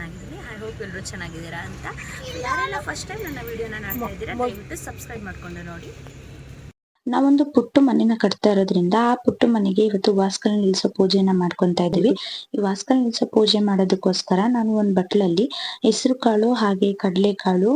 ಚೆನ್ನಾಗಿದ್ದೀನಿ. I hope ಎಲ್ಲರೂ ಚೆನ್ನಾಗಿದ್ದೀರಾ ಅಂತ. ಯಾರೆಲ್ಲ ಫಸ್ಟ್ ಟೈಮ್ ನನ್ನ ವಿಡಿಯೋನ ನೋಡ್ತಾ ಇದ್ದೀರಾ ದಯವಿಟ್ಟು ಸಬ್ಸ್ಕ್ರೈಬ್ ಮಾಡ್ಕೊಂಡು ನೋಡಿ. ನಾವೊಂದು ಪುಟ್ಟ ಮನೆನ ಕಟ್ತಾ ಇರೋದ್ರಿಂದ ಆ ಪುಟ್ಟ ಮನೆಗೆ ಇವತ್ತು ವಾಸ್ಕಲ್ ನಿಲ್ಸೋ ಪೂಜೆನ ಮಾಡ್ಕೊಂತಾ ಇದೀವಿ. ಈ ವಾಸ್ಕಲ್ ನಿಲ್ಸೋ ಪೂಜೆ ಮಾಡೋದಕ್ಕೋಸ್ಕರ ನಾನು ಒಂದ್ ಬಟ್ಲಲ್ಲಿ ಹೆಸರು ಕಾಳು ಹಾಗೆ ಕಡಲೆಕಾಳು,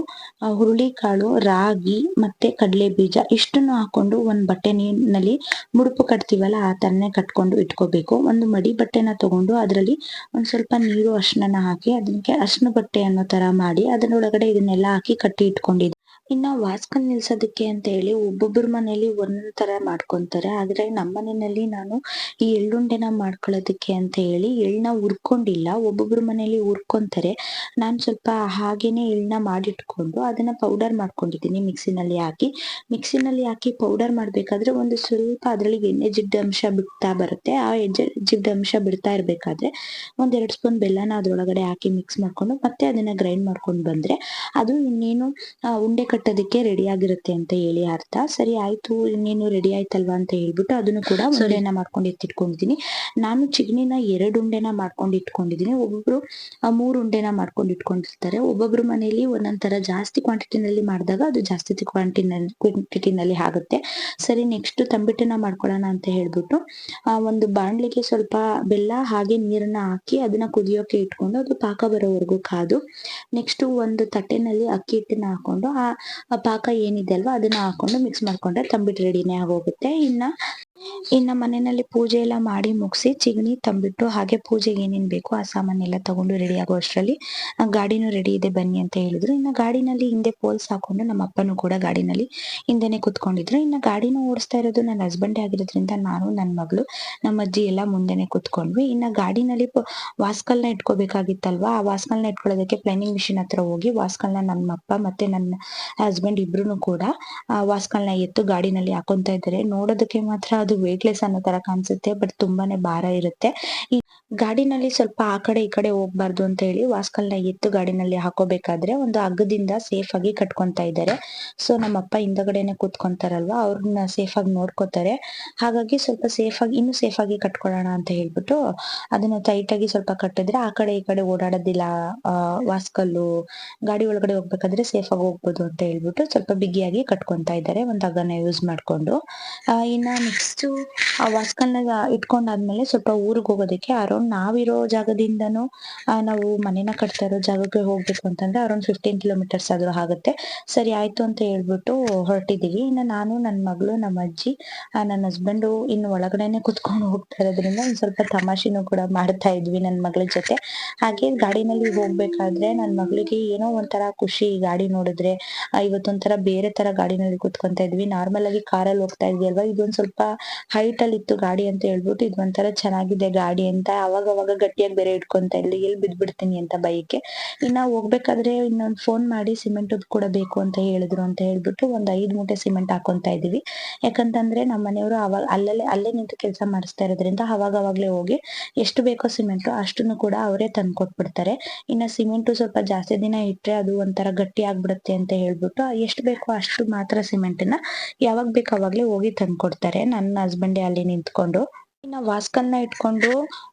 ಹುರುಳಿಕಾಳು, ರಾಗಿ ಮತ್ತೆ ಕಡಲೆ ಬೀಜ ಇಷ್ಟನ್ನು ಹಾಕೊಂಡು ಒಂದ್ ಬಟ್ಟೆ ನೀರಿನಲ್ಲಿ ಮುಡುಪು ಕಟ್ತೀವಲ್ಲ ಆ ತರನೇ ಕಟ್ಕೊಂಡು ಇಟ್ಕೋಬೇಕು. ಒಂದು ಮಡಿ ಬಟ್ಟೆನ ತಗೊಂಡು ಅದ್ರಲ್ಲಿ ಒಂದ್ ಸ್ವಲ್ಪ ನೀರು ಅರ್ಶಿಣನ ಹಾಕಿ ಅದಕ್ಕೆ ಅರ್ಶಿಣ ಬಟ್ಟೆ ಅನ್ನೋ ತರ ಮಾಡಿ ಅದರೊಳಗಡೆ ಇದನ್ನೆಲ್ಲ ಹಾಕಿ ಕಟ್ಟಿ ಇಟ್ಕೊಂಡಿದ್ದೆ. ಇನ್ನ ವಾಸ್ಕಲ್ ನಿಲ್ಸೋದಕ್ಕೆ ಅಂತ ಹೇಳಿ ಒಬ್ಬೊಬ್ಬರ ಮನೇಲಿ ಒಂದೊಂದ್ ತರ ಮಾಡ್ಕೊಂತಾರೆ. ಆದ್ರೆ ನಮ್ಮ ಮನೆಯಲ್ಲಿ ನಾನು ಈ ಎಳ್ಳುಂಡೆನ ಮಾಡ್ಕೊಳ್ಳೋದಕ್ಕೆ ಅಂತ ಹೇಳಿ ಎಳ್ಳನ್ನ ಹುರ್ಕೊಂಡಿಲ್ಲ. ಒಬ್ಬೊಬ್ರ ಮನೇಲಿ ಹುರ್ಕೊಂತಾರೆ. ನಾನ್ ಸ್ವಲ್ಪ ಹಾಗೇನೆ ಎಳ್ಳನ್ನ ಮಾಡಿಟ್ಕೊಂಡು ಅದನ್ನ ಪೌಡರ್ ಮಾಡ್ಕೊಂಡಿದ್ದೀನಿ ಮಿಕ್ಸಿನಲ್ಲಿ ಹಾಕಿ. ಮಿಕ್ಸಿನಲ್ಲಿ ಹಾಕಿ ಪೌಡರ್ ಮಾಡ್ಬೇಕಾದ್ರೆ ಒಂದು ಸ್ವಲ್ಪ ಅದ್ರಲ್ಲಿ ಎಣ್ಣೆ ಜಿಡ್ಡು ಬಿಡ್ತಾ ಬರುತ್ತೆ. ಆ ಜಿಡ್ಡು ಅಂಶ ಬಿಡ್ತಾ ಇರ್ಬೇಕಾದ್ರೆ ಒಂದ್ 2 ಸ್ಪೂನ್ ಬೆಲ್ಲನ ಅದ್ರೊಳಗಡೆ ಹಾಕಿ ಮಿಕ್ಸ್ ಮಾಡ್ಕೊಂಡು ಮತ್ತೆ ಅದನ್ನ ಗ್ರೈಂಡ್ ಮಾಡ್ಕೊಂಡ್ ಬಂದ್ರೆ ಅದು ಇನ್ನೇನು ಉಂಡೆ ಕಟ್ಟೋದಕ್ಕೆ ರೆಡಿ ಆಗಿರುತ್ತೆ ಅಂತ ಹೇಳಿ ಅರ್ಥ. ಸರಿ ಆಯ್ತು ಇನ್ನೇನು ರೆಡಿ ಆಯ್ತಲ್ವಾ ಅಂತ ಹೇಳ್ಬಿಟ್ಟು ಅದನ್ನು ಕೂಡ ಉಂಡೆನ ಮಾಡ್ಕೊಂಡು ಎತ್ತಿಟ್ಕೊಂಡಿದೀನಿ. ನಾನು ಚಿಗಣಿನ 2 ಉಂಡೆನ ಮಾಡ್ಕೊಂಡು ಇಟ್ಕೊಂಡಿದೀನಿ. ಒಬ್ಬೊಬ್ರು 3 ಉಂಡೆನ ಮಾಡ್ಕೊಂಡು ಇಟ್ಕೊಂಡಿರ್ತಾರೆ. ಒಬ್ಬೊಬ್ರು ಮನೇಲಿ ಒಂದೊಂದ್ ತರ ಜಾಸ್ತಿ ಕ್ವಾಂಟಿಟಿನಲ್ಲಿ ಮಾಡಿದಾಗ ಅದು ಜಾಸ್ತಿ ಕ್ವಾಂಟಿಟಿನಲ್ಲಿ ಆಗುತ್ತೆ. ಸರಿ ನೆಕ್ಸ್ಟ್ ತಂಬಿಟ್ಟನ್ನ ಮಾಡ್ಕೊಳ್ಳೋಣ ಅಂತ ಹೇಳ್ಬಿಟ್ಟು ಒಂದು ಬಾಣ್ಲಿಗೆ ಸ್ವಲ್ಪ ಬೆಲ್ಲ ಹಾಗೆ ನೀರನ್ನ ಹಾಕಿ ಅದನ್ನ ಕುದಿಯೋಕೆ ಇಟ್ಕೊಂಡು ಅದು ಪಾಕ ಬರೋವರೆಗೂ ಕಾದು ನೆಕ್ಸ್ಟ್ ಒಂದು ತಟ್ಟೆನಲ್ಲಿ ಅಕ್ಕಿ ಹಿಟ್ಟನ್ನ ಹಾಕೊಂಡು ಆ ಪಾಕ ಏನಿದೆ ಅಲ್ವಾ ಅದನ್ನ ಹಾಕೊಂಡು ಮಿಕ್ಸ್ ಮಾಡ್ಕೊಂಡ್ರೆ ತಂಬಿಟ್ಟು ರೆಡಿನೇ ಆಗೋಗುತ್ತೆ. ಇನ್ನ ಮನೆಯಲ್ಲಿ ಪೂಜೆ ಎಲ್ಲ ಮಾಡಿ ಮುಗಿಸಿ ಚಿಗಣಿ ತಂಬಿಟ್ಟು ಹಾಗೆ ಪೂಜೆಗೆ ಏನೇನ್ ಬೇಕು ಆ ಸಾಮಾನೆಲ್ಲ ತಗೊಂಡು ರೆಡಿ ಆಗೋ ಅಷ್ಟರಲ್ಲಿ ಗಾಡಿನೂ ರೆಡಿ ಇದೆ ಬನ್ನಿ ಅಂತ ಹೇಳಿದ್ರು. ಇನ್ನ ಗಾಡಿನಲ್ಲಿ ಹಿಂದೆ ಪೋಲ್ಸ್ ಹಾಕೊಂಡು ನಮ್ಮ ಅಪ್ಪನೂ ಕೂಡ ಗಾಡಿನಲ್ಲಿ ಹಿಂದೆನೆ ಕುತ್ಕೊಂಡಿದ್ರು. ಇನ್ನ ಗಾಡಿನ ಓಡಿಸ್ತಾ ಇರೋದು ನನ್ನ ಹಸ್ಬೆಂಡೇ ಆಗಿರೋದ್ರಿಂದ ನಾನು ನನ್ನ ಮಗಳು ನಮ್ಮ ಅಜ್ಜಿ ಎಲ್ಲ ಮುಂದೆನೆ ಕುತ್ಕೊಂಡ್ವಿ. ಇನ್ನ ಗಾಡಿನಲ್ಲಿ ವಾಸ್ಕಲ್ನ ಇಟ್ಕೋಬೇಕಾಗಿತ್ತಲ್ವಾ ಆ ವಾಸ್ಕಲ್ನ ಇಟ್ಕೊಳ್ಳೋದಕ್ಕೆ ಪ್ಲೈನಿಂಗ್ ಮಿಷಿನ್ ಹತ್ರ ಹೋಗಿ ವಾಸ್ಕಲ್ನ ನಮ್ಮ ಅಪ್ಪ ಮತ್ತೆ ನನ್ನ ಹಸ್ಬೆಂಡ್ ಇಬ್ರು ಕೂಡ ವಾಸ್ಕಲ್ನ ಎತ್ತು ಗಾಡಿನಲ್ಲಿ ಹಾಕೊಂತ ಇದ್ದಾರೆ. ನೋಡೋದಕ್ಕೆ ಮಾತ್ರ ಅದು ವೇಟ್ಲೆಸ್ ಅನ್ನೋ ತರ ಕಾಣಿಸುತ್ತೆ ಬಟ್ ತುಂಬಾನೇ ಭಾರ ಇರುತ್ತೆ. ಈ ಗಾಡಿನಲ್ಲಿ ಸ್ವಲ್ಪ ಆ ಕಡೆ ಈ ಕಡೆ ಹೋಗ್ಬಾರ್ದು ಅಂತ ಹೇಳಿ ವಾಸ್ಕಲ್ನ ಎತ್ತು ಗಾಡಿನಲ್ಲಿ ಹಾಕೋಬೇಕಾದ್ರೆ ಒಂದು ಹಗ್ಗದಿಂದ ಸೇಫ್ ಆಗಿ ಕಟ್ಕೊಂತಾ ಇದ್ದಾರೆ. ಸೊ ನಮ್ಮಪ್ಪ ಹಿಂದಗಡೆನೆ ಕೂತ್ಕೊಂತಾರಲ್ವಾ ಅವ್ರನ್ನ ಸೇಫ್ ಆಗಿ ನೋಡ್ಕೋತಾರೆ. ಹಾಗಾಗಿ ಸ್ವಲ್ಪ ಇನ್ನು ಸೇಫ್ ಆಗಿ ಕಟ್ಕೊಳ್ಳೋಣ ಅಂತ ಹೇಳ್ಬಿಟ್ಟು ಅದನ್ನ ಟೈಟ್ ಆಗಿ ಸ್ವಲ್ಪ ಕಟ್ಟಿದ್ರೆ ಆ ಕಡೆ ಈ ಕಡೆ ಓಡಾಡೋದಿಲ್ಲ. ವಾಸ್ಕಲ್ಲು ಗಾಡಿ ಒಳಗಡೆ ಹೋಗ್ಬೇಕಾದ್ರೆ ಸೇಫ್ ಆಗಿ ಹೋಗ್ಬೋದು ಅಂತ ಹೇಳ್ಬಿಟ್ಟು ಸ್ವಲ್ಪ ಬಿಗಿಯಾಗಿ ಕಟ್ಕೊಂತಾ ಇದ್ದಾರೆ ಒಂದ್ ಹಗ್ಗನ ಯೂಸ್ ಮಾಡ್ಕೊಂಡು. ಇನ್ನ ನೆಕ್ಸ್ಟ್ ಆ ವಾಸ್ಕಲ್ನ ಇಟ್ಕೊಂಡಾದ್ಮೇಲೆ ಸ್ವಲ್ಪ ಊರಿಗೆ ಹೋಗೋದಕ್ಕೆ ಅರೌಂಡ್ ನಾವಿರೋ ಜಾಗದಿಂದನೂ ನಾವು ಮನೇನ ಕಟ್ತಾ ಇರೋ ಜಾಗಕ್ಕೆ ಹೋಗ್ಬೇಕು ಅಂತಂದ್ರೆ ಅರೌಂಡ್ 15 ಕಿಲೋಮೀಟರ್ಸ್ ಆದ್ರೂ ಆಗುತ್ತೆ. ಸರಿ ಆಯ್ತು ಅಂತ ಹೇಳ್ಬಿಟ್ಟು ಹೊರಟಿದೀವಿ. ಇನ್ನ ನಾನು ನನ್ನ ಮಗಳು ನಮ್ಮ ಅಜ್ಜಿ ನನ್ನ ಹಸ್ಬೆಂಡು ಇನ್ನು ಒಳಗಡೆನೆ ಕುತ್ಕೊಂಡು ಹೋಗ್ತಾ ಇರೋದ್ರಿಂದ ಒಂದ್ ಸ್ವಲ್ಪ ತಮಾಷೆನೂ ಕೂಡ ಮಾಡ್ತಾ ಇದ್ವಿ ನನ್ನ ಮಗಳ ಜೊತೆ. ಹಾಗೆ ಗಾಡಿನಲ್ಲಿ ಹೋಗ್ಬೇಕಾದ್ರೆ ನನ್ ಮಗಳಿಗೆ ಏನೋ ಒಂಥರ ಖುಷಿ ಗಾಡಿ ನೋಡಿದ್ರೆ. ಇವತ್ತೊಂಥರ ಬೇರೆ ತರ ಗಾಡಿನಲ್ಲಿ ಕುತ್ಕೊಂತಾ ಇದ್ವಿ. ನಾರ್ಮಲ್ ಆಗಿ ಕಾರಲ್ಲಿ ಹೋಗ್ತಾ ಇದ್ವಿ ಅಲ್ವಾ ಇದೊಂದ್ ಸ್ವಲ್ಪ ಹೈಟ್ ಅಲ್ಲಿ ಇತ್ತು ಗಾಡಿ ಅಂತ ಹೇಳ್ಬಿಟ್ಟು ಇದೊಂಥರ ಚೆನ್ನಾಗಿದೆ ಗಾಡಿ ಅಂತ ಅವಾಗ ಗಟ್ಟಿಯಾಗಿ ಬೇರೆ ಇಟ್ಕೊಂತ ಇದ್ವಿ ಎಲ್ಲಿ ಬಿದ್ಬಿಡ್ತೀನಿ ಅಂತ ಬೈಕೆ. ಇನ್ನ ಹೋಗ್ಬೇಕಾದ್ರೆ ಇನ್ನೊಂದ್ ಫೋನ್ ಮಾಡಿ ಸಿಮೆಂಟ್ ಕೂಡ ಬೇಕು ಅಂತ ಹೇಳಿದ್ರು ಅಂತ ಹೇಳ್ಬಿಟ್ಟು ಒಂದ್ 5 ಮೂಟೆ ಸಿಮೆಂಟ್ ಹಾಕೊಂತಾ ಇದೀವಿ. ಯಾಕಂತಂದ್ರೆ ನಮ್ಮ ಮನೆಯವರು ಅಲ್ಲೇ ನಿಂತು ಕೆಲಸ ಮಾಡಿಸ್ತಾ ಇರೋದ್ರಿಂದ ಅವಾಗ್ಲೇ ಹೋಗಿ ಎಷ್ಟು ಬೇಕೋ ಸಿಮೆಂಟ್ ಅಷ್ಟನ್ನು ಕೂಡ ಅವರೇ ತಂದ್ಕೊಟ್ಬಿಡ್ತಾರೆ. ಇನ್ನ ಸಿಮೆಂಟ್ ಸ್ವಲ್ಪ ಜಾಸ್ತಿ ದಿನ ಇಟ್ರೆ ಅದು ಒಂಥರ ಗಟ್ಟಿ ಆಗ್ಬಿಡುತ್ತೆ ಅಂತ ಹೇಳ್ಬಿಟ್ಟು ಎಷ್ಟು ಬೇಕೋ ಅಷ್ಟು ಮಾತ್ರ ಸಿಮೆಂಟ್ನ ಯಾವಾಗ ಬೇಕು ಅವಾಗ್ಲೇ ಹೋಗಿ ತಂದ್ಕೊಡ್ತಾರೆ ನನ್ನ ಹಸ್ಬೆಂಡೇ ಅಲ್ಲಿ ನಿಂತ್ಕೊಂಡು. ಇನ್ನ ವಾಸ್ಕಲ್ನ ಇಟ್ಕೊಂಡು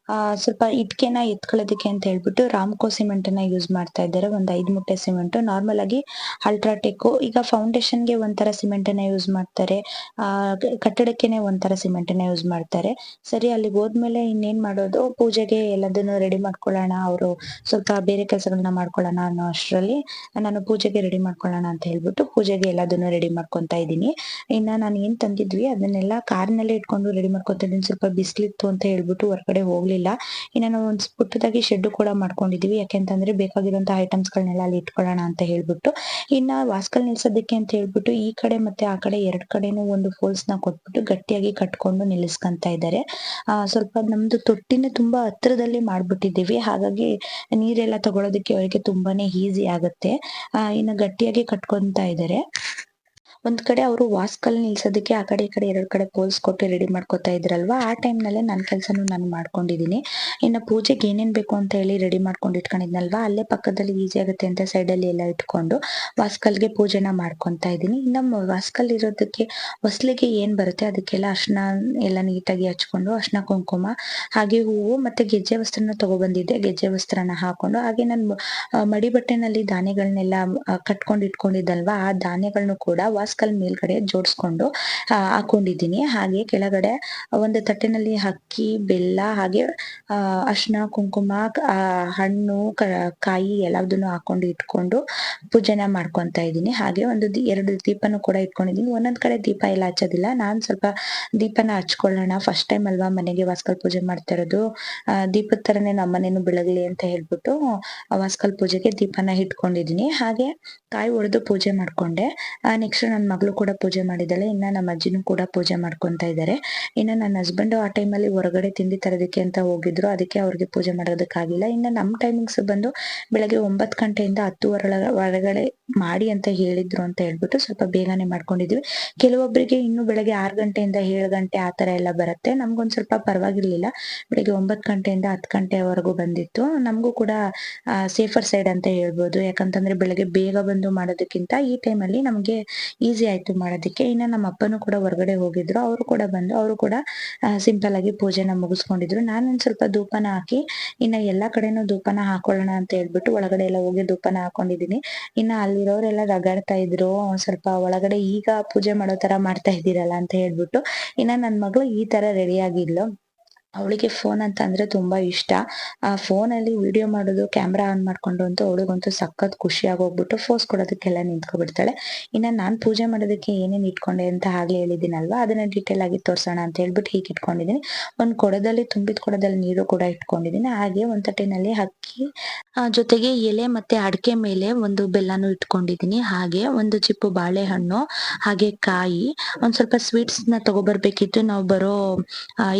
ಸ್ವಲ್ಪ ಇಟ್ಕೆನ ಎತ್ಕೊಳ್ಳೋದಕ್ಕೆ ಅಂತ ಹೇಳ್ಬಿಟ್ಟು ರಾಮ್ಕೋ ಸಿಮೆಂಟ್ ಅನ್ನ ಯೂಸ್ ಮಾಡ್ತಾ ಇದ್ದಾರೆ. ಒಂದ್ 5 ಮೂಟೆ ಸಿಮೆಂಟ್ ನಾರ್ಮಲ್ ಆಗಿ ಅಲ್ಟ್ರಾಟೆಕ್ ಈಗ ಫೌಂಡೇಶನ್ಗೆ ಒಂಥರ ಸಿಮೆಂಟ್ ಅನ್ನ ಯೂಸ್ ಮಾಡ್ತಾರೆ. ಕಟ್ಟಡಕ್ಕೆನೆ ಒಂಥರ ಸಿಮೆಂಟ್ ಅನ್ನ ಯೂಸ್ ಮಾಡ್ತಾರೆ. ಸರಿ ಅಲ್ಲಿಗೆ ಹೋದ್ಮೇಲೆ ಇನ್ನೇನ್ ಮಾಡೋದು ಪೂಜೆಗೆ ಎಲ್ಲದನ್ನು ರೆಡಿ ಮಾಡ್ಕೊಳ್ಳೋಣ ಅವರು ಸ್ವಲ್ಪ ಬೇರೆ ಕೆಲಸಗಳನ್ನ ಮಾಡ್ಕೊಳ್ಳೋಣ ಅನ್ನೋ ಅಷ್ಟರಲ್ಲಿ ನಾನು ಪೂಜೆಗೆ ರೆಡಿ ಮಾಡ್ಕೊಳ್ಳೋಣ ಅಂತ ಹೇಳ್ಬಿಟ್ಟು ಪೂಜೆಗೆ ಎಲ್ಲದನ್ನು ರೆಡಿ ಮಾಡ್ಕೊಂತಾ ಇದ್ದೀನಿ. ಇನ್ನ ನಾನು ಏನ್ ತಂದಿದ್ವಿ ಅದನ್ನೆಲ್ಲ ಕಾರ್ನಲ್ಲೇ ಇಟ್ಕೊಂಡು ರೆಡಿ ಮಾಡ್ಕೊಂತಾ ಇದ್ದೀನಿ. ಸ್ವಲ್ಪ ಬಿಸ್ಲಿತ್ತು ಅಂತ ಹೇಳ್ಬಿಟ್ಟು ಹೊರಗಡೆ ಹೋಗ್ಲಿಲ್ಲ. ಇನ್ನ ನಾವು ಒಂದ್ ಪುಟ್ಟದಾಗಿ ಶೆಡ್ ಕೂಡ ಮಾಡ್ಕೊಂಡಿದೀವಿ ಯಾಕೆಂತಂದ್ರೆ ಬೇಕಾಗಿರುವಂತ ಐಟಮ್ಸ್ ಗಳನ್ನೆಲ್ಲ ಅಲ್ಲಿ ಇಟ್ಕೊಳ್ಳೋಣ ಅಂತ ಹೇಳ್ಬಿಟ್ಟು. ಇನ್ನ ವಾಸ್ಕಲ್ ನಿಲ್ಸೋದಕ್ಕೆ ಅಂತ ಹೇಳ್ಬಿಟ್ಟು ಈ ಕಡೆ ಮತ್ತೆ ಆ ಕಡೆ 2 ಕಡೆನೂ ಒಂದು ಫೋಲ್ಸ್ ನ ಕೊಟ್ಬಿಟ್ಟು ಗಟ್ಟಿಯಾಗಿ ಕಟ್ಕೊಂಡು ನಿಲ್ಲಿಸ್ಕೊಂತ ಇದ್ದಾರೆ. ಸ್ವಲ್ಪ ನಮ್ದು ತೊಟ್ಟಿನ ತುಂಬಾ ಹತ್ರದಲ್ಲಿ ಮಾಡ್ಬಿಟ್ಟಿದೀವಿ ಹಾಗಾಗಿ ನೀರೆಲ್ಲ ತಗೊಳೋದಕ್ಕೆ ಅವರಿಗೆ ತುಂಬಾನೇ ಈಸಿ ಆಗುತ್ತೆ. ಇನ್ನು ಗಟ್ಟಿಯಾಗಿ ಕಟ್ಕೊಂತಾ ಇದ್ದಾರೆ. ಒಂದ್ ಕಡೆ ಅವರು ವಾಸ್ಕಲ್ ನಿಲ್ಸೋದಕ್ಕೆ ಆ ಕಡೆ ಈ ಕಡೆ 2 ಕಡೆ ಪೋಲ್ಸ್ ಕೊಟ್ಟು ರೆಡಿ ಮಾಡ್ಕೊತಾ ಇದ್ರಲ್ವಾ, ಆ ಟೈಮ್‌ನಲ್ಲೇ ನನ್ನ ಕೆಲ್ಸನೂ ನಾನು ಮಾಡ್ಕೊಂಡಿದೀನಿ. ಇನ್ನ ಪೂಜೆಗೆ ಏನೇನ್ ಬೇಕು ಅಂತ ಹೇಳಿ ರೆಡಿ ಮಾಡ್ಕೊಂಡು ಇಟ್ಕೊಂಡಿದ್ನಲ್ವಾ, ಅಲ್ಲೇ ಪಕ್ಕದಲ್ಲಿ ಈಸಿ ಆಗುತ್ತೆ ಅಂತ ಸೈಡಲ್ಲಿ ಎಲ್ಲ ಇಟ್ಕೊಂಡು ವಾಸ್ಕಲ್‌ಗೆ ಪೂಜೆನ ಮಾಡ್ಕೊಂತಾ ಇದೀನಿ. ಇನ್ನ ವಾಸ್ಕಲ್ ಇರೋದಕ್ಕೆ ಹೊಸ್ಲಿಗೆ ಏನ್ ಬರುತ್ತೆ ಅದಕ್ಕೆಲ್ಲ ಅರ್ಶಿನ ಎಲ್ಲ ನೀಟಾಗಿ ಹಚ್ಕೊಂಡು, ಅರ್ಶಿನ ಕುಂಕುಮ ಹಾಗೆ ಹೂವು ಮತ್ತೆ ಗೆಜ್ಜೆ ವಸ್ತ್ರನ ತಗೊಬಂದಿದ್ದೆ. ಗೆಜ್ಜೆ ವಸ್ತ್ರನ ಹಾಕೊಂಡು ಹಾಗೆ ನಾನು ಮಡಿ ಬಟ್ಟೆನಲ್ಲಿ ಧಾನ್ಯಗಳನ್ನೆಲ್ಲ ಕಟ್ಕೊಂಡು ಇಟ್ಕೊಂಡಿದ್ದಲ್ವಾ, ಆ ಧಾನ್ಯಗಳನ್ನು ಕೂಡ ವಾಸ್ಕಲ್ ಮೇಲ್ಗಡೆ ಜೋಡಿಸ್ಕೊಂಡು ಹಾಕೊಂಡಿದ್ದೀನಿ. ಹಾಗೆ ಕೆಳಗಡೆ ಒಂದು ತಟ್ಟೆನಲ್ಲಿ ಅಕ್ಕಿ, ಬೆಲ್ಲ ಹಾಗೆ ಅರ್ಶಿನ ಕುಂಕುಮ, ಹಣ್ಣು, ಕಾಯಿ ಎಲ್ಲದನ್ನು ಹಾಕೊಂಡು ಇಟ್ಕೊಂಡು ಪೂಜೆನ ಮಾಡ್ಕೊಂತಾ ಇದ್ದೀನಿ. ಹಾಗೆ ಒಂದು 2 ದೀಪನು ಕೂಡ ಇಟ್ಕೊಂಡಿದ್ದೀನಿ. ಒಂದೊಂದ್ ಕಡೆ ದೀಪ ಎಲ್ಲ ಹಚ್ಚೋದಿಲ್ಲ. ನಾನ್ ಸ್ವಲ್ಪ ದೀಪನ ಹಚ್ಕೊಳ್ಳೋಣ, ಫಸ್ಟ್ ಟೈಮ್ ಅಲ್ವಾ ಮನೆಗೆ ವಾಸ್ಕಲ್ ಪೂಜೆ ಮಾಡ್ತಾ ಇರೋದು, ದೀಪದ ತರನೇ ನಮ್ಮನೇನು ಬೆಳಗ್ಲಿ ಅಂತ ಹೇಳ್ಬಿಟ್ಟು ವಾಸ್ಕಲ್ ಪೂಜೆಗೆ ದೀಪನ ಇಟ್ಕೊಂಡಿದೀನಿ. ಹಾಗೆ ಕಾಯಿ ಒಡೆದು ಪೂಜೆ ಮಾಡ್ಕೊಂಡೆ. ನೆಕ್ಸ್ಟ್ ನನ್ ಮಗಳು ಕೂಡ ಪೂಜೆ ಮಾಡಿದ್ದಾಳೆ. ಇನ್ನ ನಮ್ಮ ಅಜ್ಜಿನೂ ಕೂಡ ಪೂಜೆ ಮಾಡ್ಕೊಂತಾ ಇದ್ದಾರೆ. ಇನ್ನ ನನ್ನ ಹಸ್ಬೆಂಡ್ ಆ ಟೈಮಲ್ಲಿ ಹೊರಗಡೆ ತಿಂಡಿ ತರೋದಕ್ಕೆ ಅಂತ ಹೋಗಿದ್ರು, ಅದಕ್ಕೆ ಅವ್ರಿಗೆ ಪೂಜೆ ಮಾಡೋದಕ್ಕಾಗಿಲ್ಲ. ಇನ್ನ ನಮ್ ಟೈಮಿಂಗ್ಸ್ ಬಂದು ಬೆಳಗ್ಗೆ 9 ಗಂಟೆಯಿಂದ 10 ಒಳಗಡೆ ಮಾಡಿ ಅಂತ ಹೇಳಿದ್ರು ಅಂತ ಹೇಳ್ಬಿಟ್ಟು ಸ್ವಲ್ಪ ಬೇಗನೆ ಮಾಡ್ಕೊಂಡಿದ್ವಿ. ಕೆಲವೊಬ್ಬರಿಗೆ ಇನ್ನು ಬೆಳಗ್ಗೆ 6 ಗಂಟೆಯಿಂದ 7 ಗಂಟೆ ಆ ತರ ಎಲ್ಲ ಬರುತ್ತೆ. ನಮ್ಗೊಂದ್ ಸ್ವಲ್ಪ ಪರವಾಗಿರ್ಲಿಲ್ಲ. ಬೆಳಗ್ಗೆ 9 ಗಂಟೆಯಿಂದ 10 ಗಂಟೆವರೆಗೂ ಬಂದಿತ್ತು. ನಮಗೂ ಕೂಡ ಸೇಫರ್ ಸೈಡ್ ಅಂತ ಹೇಳ್ಬೋದು. ಯಾಕಂತಂದ್ರೆ ಬೆಳಗ್ಗೆ ಬೇಗ ಬಂದು ಮಾಡೋದಕ್ಕಿಂತ ಈ ಟೈಮಲ್ಲಿ ನಮ್ಗೆ ಈಸಿ ಆಯ್ತು ಮಾಡೋದಕ್ಕೆ. ಇನ್ನ ನಮ್ಮ ಅಪ್ಪನೂ ಕೂಡ ಹೊರಗಡೆ ಹೋಗಿದ್ರು. ಅವರು ಕೂಡ ಬಂದು ಅವರು ಕೂಡ ಸಿಂಪಲ್ ಆಗಿ ಪೂಜೆನ ಮುಗಿಸ್ಕೊಂಡಿದ್ರು. ನಾನೊಂದ್ ಸ್ವಲ್ಪ ಧೂಪನ ಹಾಕಿ ಇನ್ನ ಎಲ್ಲಾ ಕಡೆನೂ ಧೂಪನ ಹಾಕೊಳ್ಳೋಣ ಅಂತ ಹೇಳ್ಬಿಟ್ಟು ಒಳಗಡೆ ಎಲ್ಲ ಹೋಗಿ ಧೂಪನ ಹಾಕೊಂಡಿದೀನಿ. ಇನ್ನ ಅಲ್ಲಿರೋರೆಲ್ಲ ರಗಾಡ್ತಾ ಇದ್ರು, ಸ್ವಲ್ಪ ಒಳಗಡೆ ಈಗ ಪೂಜೆ ಮಾಡೋ ತರ ಮಾಡ್ತಾ ಇದ್ದೀರಲ್ಲ ಅಂತ ಹೇಳ್ಬಿಟ್ಟು. ಇನ್ನ ನನ್ ಮಗಳು ಈ ತರ ರೆಡಿ ಆಗಿದ್ಲು. ಅವಳಿಗೆ ಫೋನ್ ಅಂತ ಅಂದ್ರೆ ತುಂಬಾ ಇಷ್ಟ. ಆ ಫೋನಲ್ಲಿ ವಿಡಿಯೋ ಮಾಡೋದು, ಕ್ಯಾಮ್ರಾ ಆನ್ ಮಾಡ್ಕೊಂಡು ಅಂತೂ ಅವಳಿಗಂತೂ ಸಖತ್ ಖುಷಿ ಆಗೋಗ್ಬಿಟ್ಟು ಫೋಸ್ ಕೊಡೋದಕ್ಕೆಲ್ಲ ನಿಂತ್ಕೊಬಿಡ್ತಾಳೆ. ಇನ್ನ ನಾನ್ ಪೂಜೆ ಮಾಡೋದಕ್ಕೆ ಏನೇನ್ ಇಟ್ಕೊಂಡೆ ಅಂತ ಆಗ್ಲೇ ಹೇಳಿದ್ದೀನಲ್ವಾ, ಅದನ್ನ ಡೀಟೇಲ್ ಆಗಿ ತೋರ್ಸೋಣ ಅಂತ ಹೇಳ್ಬಿಟ್ಟು ಹೀಗೆ ಇಟ್ಕೊಂಡಿದೀನಿ. ಒಂದ್ ಕೊಡದಲ್ಲಿ ತುಂಬಿದ ಕೊಡದಲ್ಲಿ ನೀರು ಕೂಡ ಇಟ್ಕೊಂಡಿದೀನಿ. ಹಾಗೆ ಒಂದ್ ತಟ್ಟೆನಲ್ಲಿ ಅಕ್ಕಿ ಜೊತೆಗೆ ಎಲೆ ಮತ್ತೆ ಅಡಕೆ ಮೇಲೆ ಒಂದು ಬೆಲ್ಲನು ಇಟ್ಕೊಂಡಿದೀನಿ. ಹಾಗೆ ಒಂದು ಚಿಪ್ಪು ಬಾಳೆಹಣ್ಣು, ಹಾಗೆ ಕಾಯಿ, ಒಂದ್ ಸ್ವಲ್ಪ ಸ್ವೀಟ್ಸ್ ನ ತಗೊಬರ್ಬೇಕಿತ್ತು. ನಾವು ಬರೋ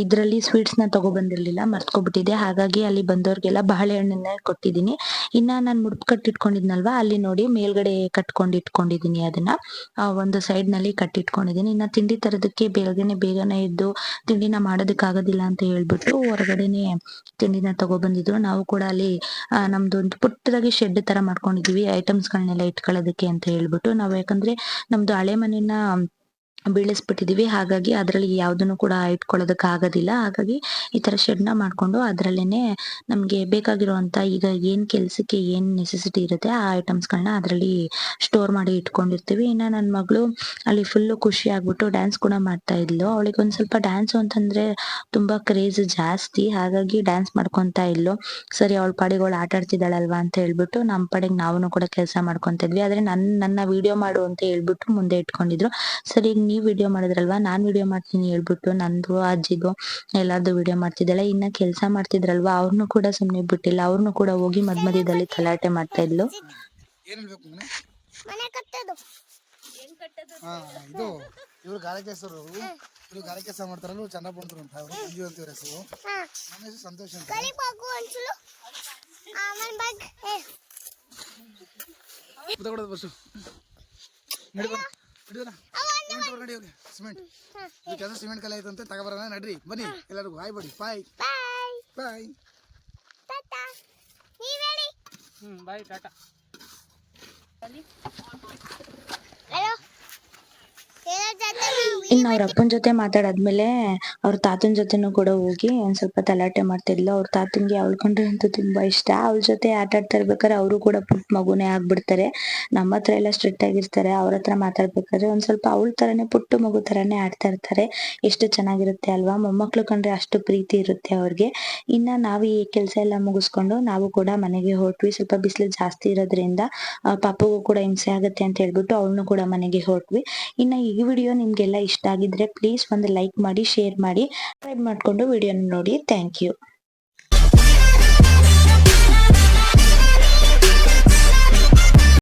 ಇದ್ರಲ್ಲಿ ಸ್ವೀಟ್ಸ್ ನ ತಗೊಬಂದಿರ್ಲಿಲ್ಲ, ಮರ್ತ್ಕೊಬಿಟ್ಟಿದೆ. ಹಾಗಾಗಿ ಅಲ್ಲಿ ಬಂದವ್ರಿಗೆಲ್ಲ ಬಾಳೆಹಣ್ಣನ್ನ ಕೊಟ್ಟಿದೀನಿ. ಇನ್ನ ನಾನ್ ಮುಡ್ಪ್ ಕಟ್ಟಿಟ್ಕೊಂಡಿದ್ನಲ್ವಾ, ಅಲ್ಲಿ ನೋಡಿ ಮೇಲ್ಗಡೆ ಕಟ್ಕೊಂಡ್ ಇಟ್ಕೊಂಡಿದೀನಿ. ಅದನ್ನ ಒಂದು ಸೈಡ್ ನಲ್ಲಿ ಕಟ್ಟಿಟ್ಕೊಂಡಿದೀನಿ. ಇನ್ನ ತಿಂಡಿ ತರೋದಕ್ಕೆ ಬೇಗನೆ ಎದ್ದು ತಿಂಡಿನ ಮಾಡೋದಕ್ ಆಗೋದಿಲ್ಲ ಅಂತ ಹೇಳ್ಬಿಟ್ಟು ಹೊರಗಡೆನೆ ತಿಂಡಿನ ತಗೊಬಂದಿದ್ರು. ನಾವು ಕೂಡ ಅಲ್ಲಿ ನಮ್ದು ಒಂದು ಪುಟ್ಟದಾಗಿ ಶೆಡ್ ತರ ಮಾಡ್ಕೊಂಡಿದೀವಿ ಐಟಮ್ಸ್ ಗಳನ್ನೆಲ್ಲ ಇಟ್ಕೊಳ್ಳೋದಕ್ಕೆ ಅಂತ ಹೇಳ್ಬಿಟ್ಟು. ನಾವು ಯಾಕಂದ್ರೆ ನಮ್ದು ಹಳೆ ಮನೆನ ಬೀಳಿಸ್ಬಿಟ್ಟಿದೀವಿ, ಹಾಗಾಗಿ ಅದ್ರಲ್ಲಿ ಯಾವ್ದನ್ನು ಕೂಡ ಇಟ್ಕೊಳ್ಳೋದಕ್ ಆಗೋದಿಲ್ಲ. ಹಾಗಾಗಿ ಈ ತರ ಶೆಡ್ ನ ಮಾಡ್ಕೊಂಡು ಅದ್ರಲ್ಲೇನೆ ನಮ್ಗೆ ಬೇಕಾಗಿರುವಂತ ಈಗ ಏನ್ ಕೆಲ್ಸಕ್ಕೆ ಏನ್ ನೆಸೆಸಿಟಿ ಇರುತ್ತೆ ಆ ಐಟಮ್ಸ್ ಗಳನ್ನ ಅದ್ರಲ್ಲಿ ಸ್ಟೋರ್ ಮಾಡಿ ಇಟ್ಕೊಂಡಿರ್ತೀವಿ. ಇನ್ನ ನನ್ ಮಗಳು ಅಲ್ಲಿ ಫುಲ್ ಖುಷಿ ಆಗ್ಬಿಟ್ಟು ಡ್ಯಾನ್ಸ್ ಕೂಡ ಮಾಡ್ತಾ ಇದ್ಲು. ಅವಳಿಗೆ ಒಂದ್ ಸ್ವಲ್ಪ ಡ್ಯಾನ್ಸ್ ಅಂತಂದ್ರೆ ತುಂಬಾ ಕ್ರೇಜ್ ಜಾಸ್ತಿ, ಹಾಗಾಗಿ ಡ್ಯಾನ್ಸ್ ಮಾಡ್ಕೊಂತಾ ಇದ್ಲು. ಸರಿ ಅವಳ ಪಾಡಿಗೆ ಅವಳು ಆಟ ಆಡ್ತಿದ್ದಾಳಲ್ವಾ ಅಂತ ಹೇಳ್ಬಿಟ್ಟು ನಮ್ ಪಾಡಿಗೆ ನಾವು ಕೂಡ ಕೆಲಸ ಮಾಡ್ಕೊಂತ ಇದ್ವಿ. ಆದ್ರೆ ನನ್ನ ವಿಡಿಯೋ ಮಾಡು ಅಂತ ಹೇಳ್ಬಿಟ್ಟು ಮುಂದೆ ಇಟ್ಕೊಂಡಿದ್ರು. ಸರಿ ಈಗ ನೀವ್ ವಿಡಿಯೋ ಮಾಡಿದ್ರಲ್ವಾ, ನಾನ್ ವಿಡಿಯೋ ಮಾಡ್ತೀನಿ ಹೇಳ್ಬಿಟ್ಟು ನಂದು ಅಜ್ಜಿದು ಎಲ್ಲಾರ್ದು ವಿಡಿಯೋ ಮಾಡ್ತಿದ್ದಾಳೆ. ಇನ್ನ ಕೆಲ್ಸ ಮಾಡ್ತಿದ್ರಲ್ವಾ, ಅವ್ರನ್ನು ಕೂಡ ಸುಮ್ನೆ ಬಿಟ್ಟಿಲ್ಲ. ಅವ್ರನ್ನು ಕೂಡ ಹೋಗಿ ಮಧ್ಯದಲ್ಲಿ ಗಲಾಟೆ ಮಾಡ್ತಾ ಇದ್ಲು. ಇದು ಇವ್ರು ಗಾಳಿ ಕೆಲಸರು, ಇವ್ರು ಗಾಳಿ ಕೆಲಸ ಮಾಡ್ತಾರಲ್ಲ, ಚೆನ್ನಾಗಿ ಬಂದ್ರು ಅಂತ ಅವರು ಮಂಜು ಅಂತ ಇವ್ರ ಹೆಸರು. ನನ್ನ ಹೆಸರು ಸಂತೋಷ್ ಅಂತ. ಕೂತ್ಕೊಳ್ಳೋದು ಬಸ್ಸು ನಡಿ ಸಿಮೆಂಟ್ ಈ ಕೆಲಸ ಸಿಮೆಂಟ್ ಕಲೆ ಆಯ್ತಂತೆ, ತಗೊಬರೋಣ ನಡ್ರಿ ಬನ್ನಿ ಎಲ್ಲರಿಗೂ ಹಾಯ್ ಬಡಿ. ಬಾಯ್ ಬಾಯ್ ಬಾಯ್ ಟಾಟಾ. ಇನ್ನು ಅವ್ರ ಅಪ್ಪನ ಜೊತೆ ಮಾತಾಡಾದ್ಮೇಲೆ ಅವ್ರ ತಾತನ್ ಜೊತೆನೂ ಕೂಡ ಹೋಗಿ ಒಂದ್ ಸ್ವಲ್ಪ ತಲಾಟೆ ಮಾಡ್ತಿದ್ಲು. ಅವ್ರ ತಾತನ್ಗೆ ಅವಳ್ ಕಂಡ್ರೆ ಅಂತೂ ತುಂಬಾ ಇಷ್ಟ. ಅವಳ ಜೊತೆ ಆಟ ಆಡ್ತಾ ಇರ್ಬೇಕಾದ್ರೆ ಅವರು ಕೂಡ ಪುಟ್ಟ ಮಗುನೇ ಆಗ್ಬಿಡ್ತಾರೆ. ನಮ್ಮ ಹತ್ರ ಎಲ್ಲ ಸ್ಟ್ರಿಕ್ಟ್ ಆಗಿರ್ತಾರೆ, ಅವ್ರ ಹತ್ರ ಮಾತಾಡ್ಬೇಕಾದ್ರೆ ಒಂದ್ ಸ್ವಲ್ಪ ಅವಳ ತರಾನೇ ಪುಟ್ಟ ಮಗು ತರಾನೇ ಆಡ್ತಾ ಇರ್ತಾರೆ. ಎಷ್ಟು ಚೆನ್ನಾಗಿರುತ್ತೆ ಅಲ್ವಾ, ಮೊಮ್ಮಕ್ಳು ಕಂಡ್ರೆ ಅಷ್ಟು ಪ್ರೀತಿ ಇರುತ್ತೆ ಅವ್ರಿಗೆ. ಇನ್ನ ನಾವು ಈ ಕೆಲ್ಸ ಎಲ್ಲ ಮುಗಿಸ್ಕೊಂಡು ನಾವು ಕೂಡ ಮನೆಗೆ ಹೊರಟ್ವಿ. ಸ್ವಲ್ಪ ಬಿಸಿಲು ಜಾಸ್ತಿ ಇರೋದ್ರಿಂದ ಪಾಪಗೂ ಕೂಡ ಹಿಂಸೆ ಆಗುತ್ತೆ ಅಂತ ಹೇಳ್ಬಿಟ್ಟು ಅವಳನ್ನು ಕೂಡ ಮನೆಗೆ ಹೊರಟ್ವಿ. ಇನ್ನ ಈ ವಿಡಿಯೋ ನಿಮ್ಗೆಲ್ಲ ಇಷ್ಟ ಆಗಿದ್ರೆ ಪ್ಲೀಸ್ ಒಂದು ಲೈಕ್ ಮಾಡಿ, ಶೇರ್ ಮಾಡಿ, ಸಬ್ಸ್ಕ್ರೈಬ್ ಮಾಡ್ಕೊಂಡು ವಿಡಿಯೋನ ನೋಡಿ. Thank you.